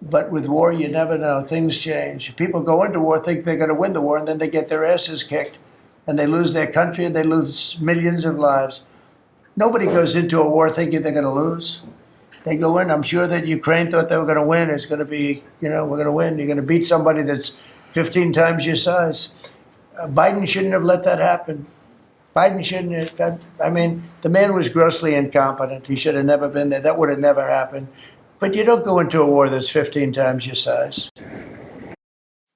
But with war, you never know. Things change. People go into war, think they're going to win the war, and then they get their asses kicked, and they lose their country, and they lose millions of lives. Nobody goes into a war thinking they're going to lose. They go in. I'm sure that Ukraine thought they were going to win. It's going to be, we're going to win. You're going to beat somebody that's 15 times your size. Biden shouldn't have let that happen. Biden shouldn't have. The man was grossly incompetent. He should have never been there. That would have never happened. But you don't go into a war that's 15 times your size.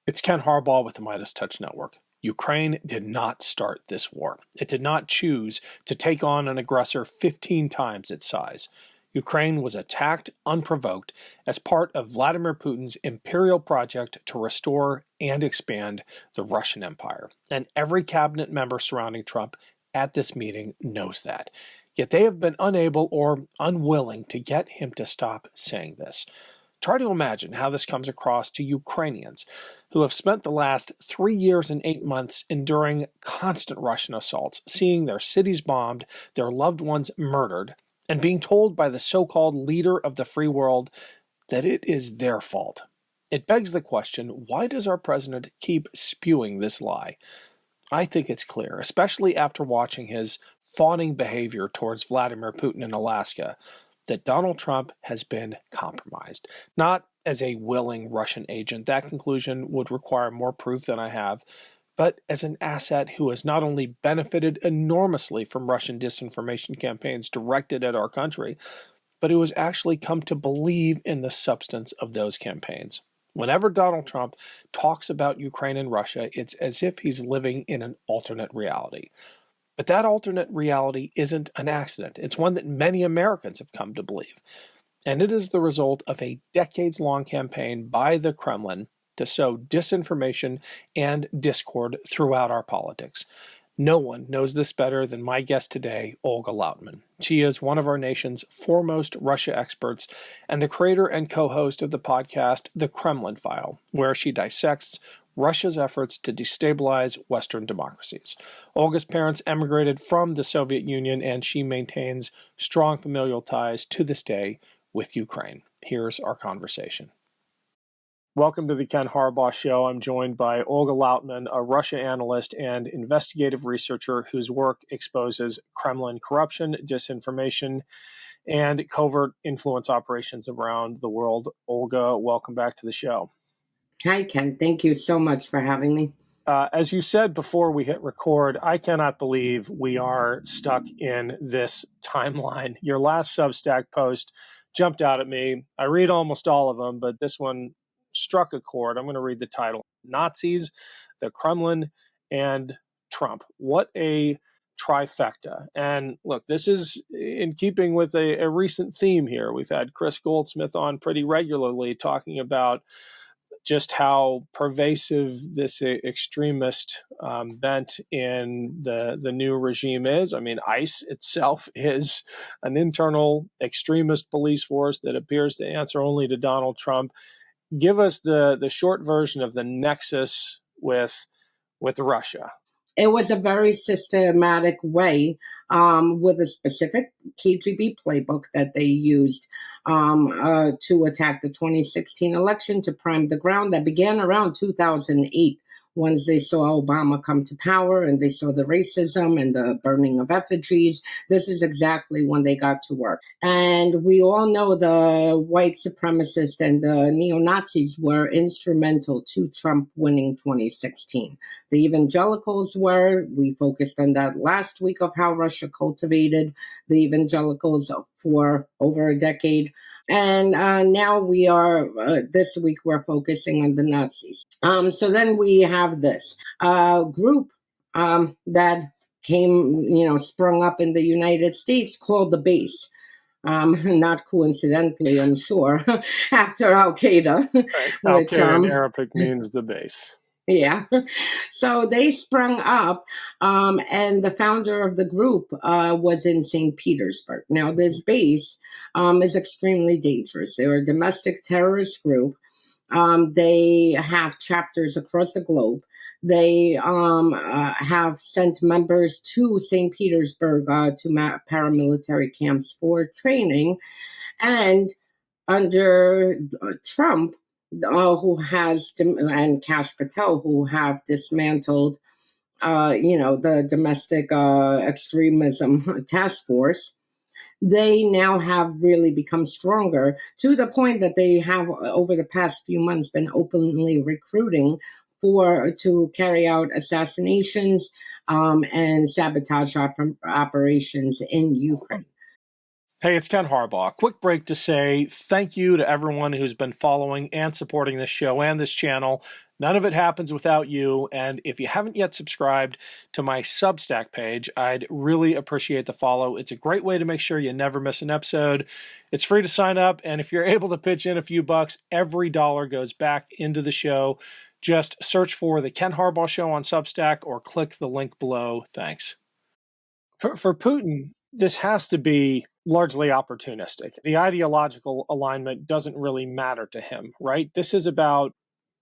It's Ken Harbaugh with the Midas Touch Network. Ukraine did not start this war. It did not choose to take on an aggressor 15 times its size. Ukraine was attacked unprovoked as part of Vladimir Putin's imperial project to restore and expand the Russian Empire. And every cabinet member surrounding Trump at this meeting knows that. Yet they have been unable or unwilling to get him to stop saying this. Try to imagine how this comes across to Ukrainians who have spent the last 3 years and 8 months enduring constant Russian assaults, seeing their cities bombed, their loved ones murdered, and being told by the so-called leader of the free world that it is their fault. It begs the question, why does our president keep spewing this lie? I think it's clear, especially after watching his fawning behavior towards Vladimir Putin in Alaska, that Donald Trump has been compromised. Not as a willing Russian agent, that conclusion would require more proof than I have, but as an asset who has not only benefited enormously from Russian disinformation campaigns directed at our country, but who has actually come to believe in the substance of those campaigns. Whenever Donald Trump talks about Ukraine and Russia, it's as if he's living in an alternate reality. But that alternate reality isn't an accident. It's one that many Americans have come to believe. And it is the result of a decades-long campaign by the Kremlin to sow disinformation and discord throughout our politics. No one knows this better than my guest today, Olga Lautman. She is one of our nation's foremost Russia experts and the creator and co-host of the podcast, The Kremlin File, where she dissects Russia's efforts to destabilize Western democracies. Olga's parents emigrated from the Soviet Union, and she maintains strong familial ties to this day with Ukraine. Here's our conversation. Welcome to the Ken Harbaugh Show. I'm joined by Olga Lautman, a Russia analyst and investigative researcher whose work exposes Kremlin corruption, disinformation, and covert influence operations around the world. Olga, welcome back to the show. Hi, Ken. Thank you so much for having me. As you said before we hit record, I cannot believe we are stuck in this timeline. Your last Substack post jumped out at me. I read almost all of them, but this one struck a chord. I'm going to read the title: Nazis, the Kremlin, and Trump. What a trifecta. And look, this is in keeping with a recent theme here. We've had Chris Goldsmith on pretty regularly talking about just how pervasive this extremist bent in the new regime is. I mean, ICE itself is an internal extremist police force that appears to answer only to Donald Trump. Give us the short version of the nexus with Russia. It was a very systematic way with a specific KGB playbook that they used to attack the 2016 election, to prime the ground. That began around 2008. Once they saw Obama come to power and they saw the racism and the burning of effigies, this is exactly when they got to work. And we all know the white supremacists and the neo-Nazis were instrumental to Trump winning 2016. The evangelicals were. We focused on that last week of how Russia cultivated the evangelicals for over a decade. And now we are, this week, we're focusing on the Nazis. So then we have this group that came, sprung up in the United States called the Base. Not coincidentally, I'm sure, after Al-Qaeda. Right. Which, Al-Qaeda in Arabic means the base. Yeah. So they sprung up, and the founder of the group was in St. Petersburg. Now, this base is extremely dangerous. They're a domestic terrorist group. They have chapters across the globe. They have sent members to St. Petersburg to paramilitary camps for training. And under Trump, who has, and Kash Patel, who have dismantled, the domestic extremism task force, they now have really become stronger to the point that they have, over the past few months, been openly recruiting to carry out assassinations and sabotage operations in Ukraine. Hey, it's Ken Harbaugh. Quick break to say thank you to everyone who's been following and supporting this show and this channel. None of it happens without you. And if you haven't yet subscribed to my Substack page, I'd really appreciate the follow. It's a great way to make sure you never miss an episode. It's free to sign up. And if you're able to pitch in a few bucks, every dollar goes back into the show. Just search for The Ken Harbaugh Show on Substack or click the link below. Thanks. For Putin, this has to be largely opportunistic. The ideological alignment doesn't really matter to him, right? This is about,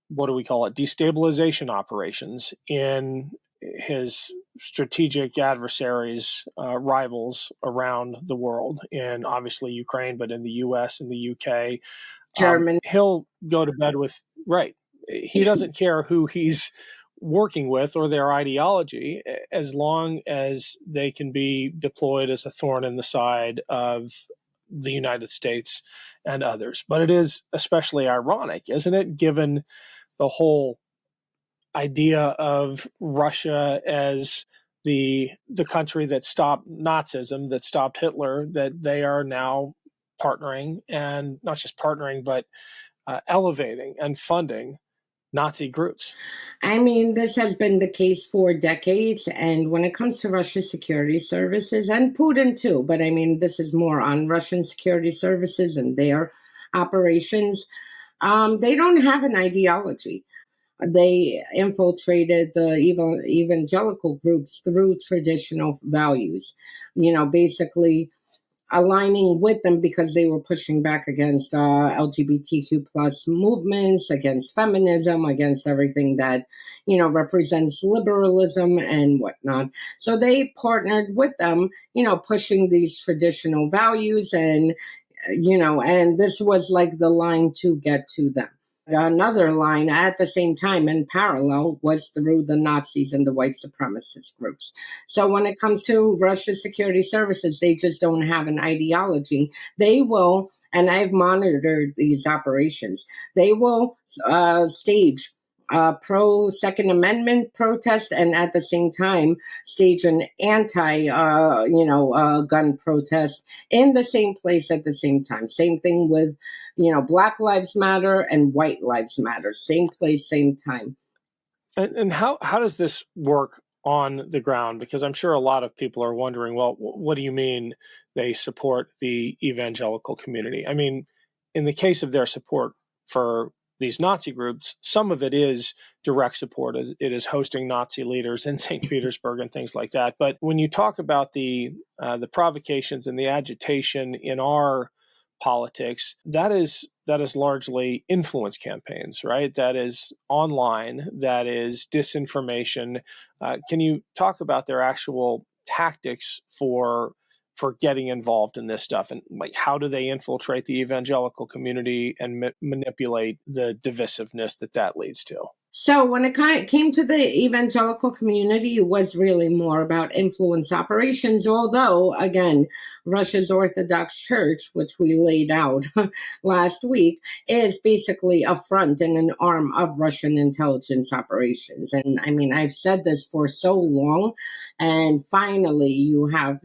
what do we call it, destabilization operations in his strategic adversaries, rivals around the world, in obviously Ukraine, but in the US and the UK. Germany. He'll go to bed with, right. He doesn't care who he's working with or their ideology, as long as they can be deployed as a thorn in the side of the United States and others. But it is especially ironic, isn't it, given the whole idea of Russia as the country that stopped Nazism, that stopped Hitler, that they are now partnering, and not just partnering, but elevating and funding Nazi groups. I mean, this has been the case for decades. And when it comes to Russia's security services, and Putin too, but I mean, this is more on Russian security services and their operations, they don't have an ideology. They infiltrated the evangelical groups through traditional values, basically aligning with them because they were pushing back against LGBTQ plus movements, against feminism, against everything that, represents liberalism and whatnot. So they partnered with them, pushing these traditional values, and, and this was like the line to get to them. Another line at the same time in parallel was through the Nazis and the white supremacist groups. So when it comes to Russia's security services, they just don't have an ideology. They will, and I've monitored these operations, they will stage pro Second Amendment protest, and at the same time stage an anti gun protest in the same place at the same time. Same thing with Black Lives Matter and White Lives Matter. Same place, same time. And how does this work on the ground? Because I'm sure a lot of people are wondering, well, what do you mean they support the evangelical community? I mean, in the case of their support for these Nazi groups, some of it is direct support. It is hosting Nazi leaders in St. Petersburg and things like that. But when you talk about the provocations and the agitation in our politics, that is largely influence campaigns, right? That is online, that is disinformation. Can you talk about their actual tactics for getting involved in this stuff, and like how do they infiltrate the evangelical community and manipulate the divisiveness that leads to? So when it came to the evangelical community, it was really more about influence operations, although, again, Russia's Orthodox Church, which we laid out last week, is basically a front and an arm of Russian intelligence operations. And I mean, I've said this for so long, and finally you have,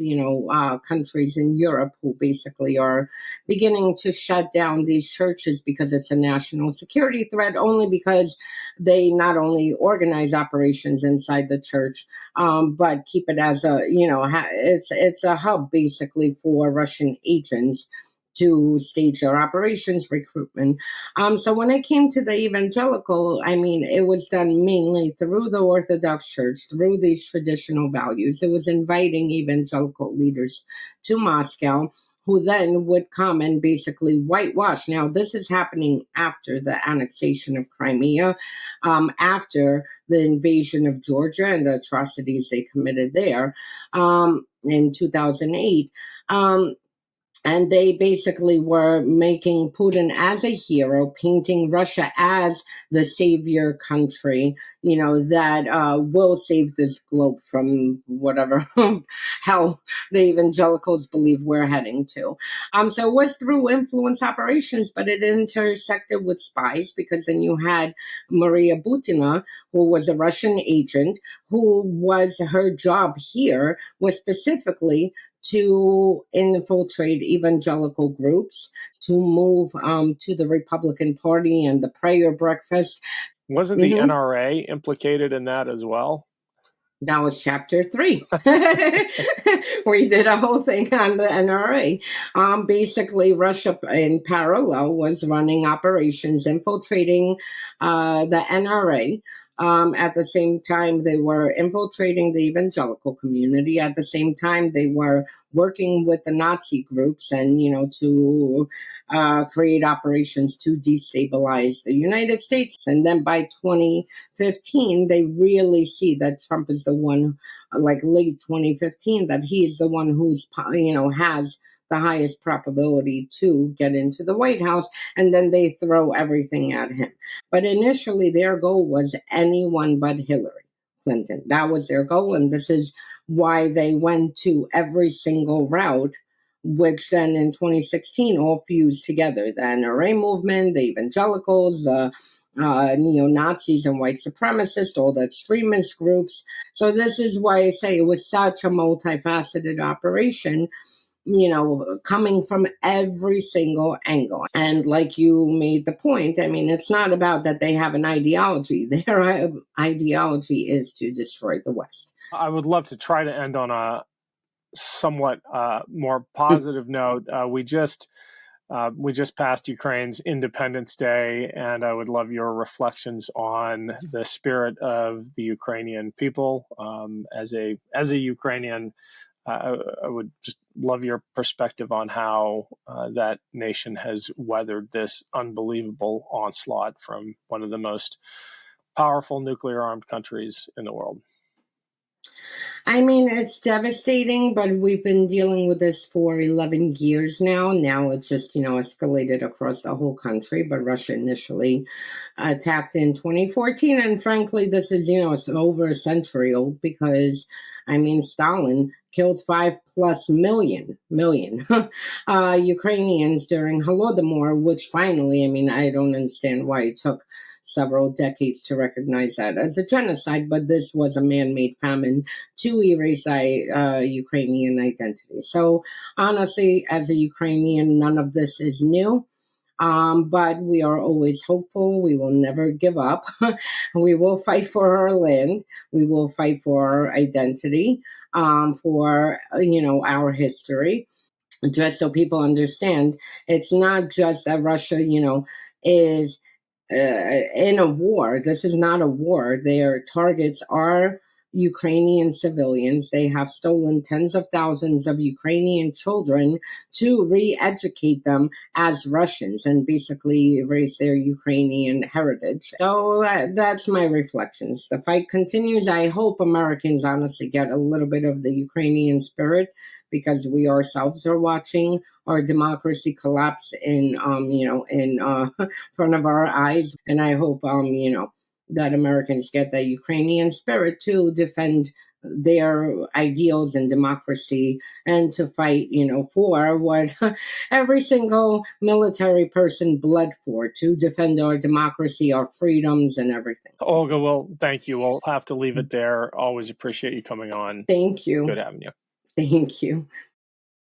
countries in Europe who basically are beginning to shut down these churches because it's a national security threat, only because they not only organize operations inside the church, but keep it as it's a hub basically for Russian agents to stage their operations, recruitment. So when it came to the evangelical, I mean, it was done mainly through the Orthodox Church, through these traditional values. It was inviting evangelical leaders to Moscow, who then would come and basically whitewash. Now, this is happening after the annexation of Crimea, after the invasion of Georgia and the atrocities they committed there in 2008. And they basically were making Putin as a hero, painting Russia as the savior country, that will save this globe from whatever hell the evangelicals believe we're heading to. So it was through influence operations, but it intersected with spies, because then you had Maria Butina, who was a Russian agent, who was her job here was specifically to infiltrate evangelical groups, to move to the Republican Party and the prayer breakfast. Wasn't the NRA implicated in that as well? That was chapter 3. We did a whole thing on the NRA. Basically, Russia in parallel was running operations infiltrating the NRA. At the same time, they were infiltrating the evangelical community. At the same time, they were working with the Nazi groups and, to create operations to destabilize the United States. And then by 2015, they really see that Trump is the one, like late 2015, that he is the one who's, has the highest probability to get into the White House, and then they throw everything at him. But initially, their goal was anyone but Hillary Clinton. That was their goal, and this is why they went to every single route, which then in 2016 all fused together. The NRA movement, the evangelicals, the neo-Nazis and white supremacists, all the extremist groups. So this is why I say it was such a multifaceted operation, coming from every single angle. And like you made the point, I mean, it's not about that they have an ideology. Their ideology is to destroy the West. I would love to try to end on a somewhat more positive note. We just passed Ukraine's Independence Day, and I would love your reflections on the spirit of the Ukrainian people. As a Ukrainian, I would just love your perspective on how that nation has weathered this unbelievable onslaught from one of the most powerful nuclear-armed countries in the world. I mean, it's devastating, but we've been dealing with this for 11 years now. Now it's just, escalated across the whole country, but Russia initially attacked in 2014. And frankly, this is, it's over a century old, because, Stalin killed 5+ million Ukrainians during Holodomor, which finally, I don't understand why it took several decades to recognize that as a genocide, but this was a man-made famine to erase Ukrainian identity. So honestly, as a Ukrainian, none of this is new. But we are always hopeful. We will never give up. We will fight for our land. We will fight for our identity, for, our history. Just so people understand, it's not just that Russia, is in a war. This is not a war. Their targets are Ukrainian civilians. They have stolen tens of thousands of Ukrainian children to re-educate them as Russians and basically erase their Ukrainian heritage. So that's my reflections. The fight continues. I hope Americans honestly get a little bit of the Ukrainian spirit, because we ourselves are watching our democracy collapse in front of our eyes. And I hope, that Americans get the Ukrainian spirit to defend their ideals and democracy, and to fight, for what every single military person bled for, to defend our democracy, our freedoms, and everything. Olga, well, thank you. We'll have to leave it there. Always appreciate you coming on. Thank you. Good having you. Thank you.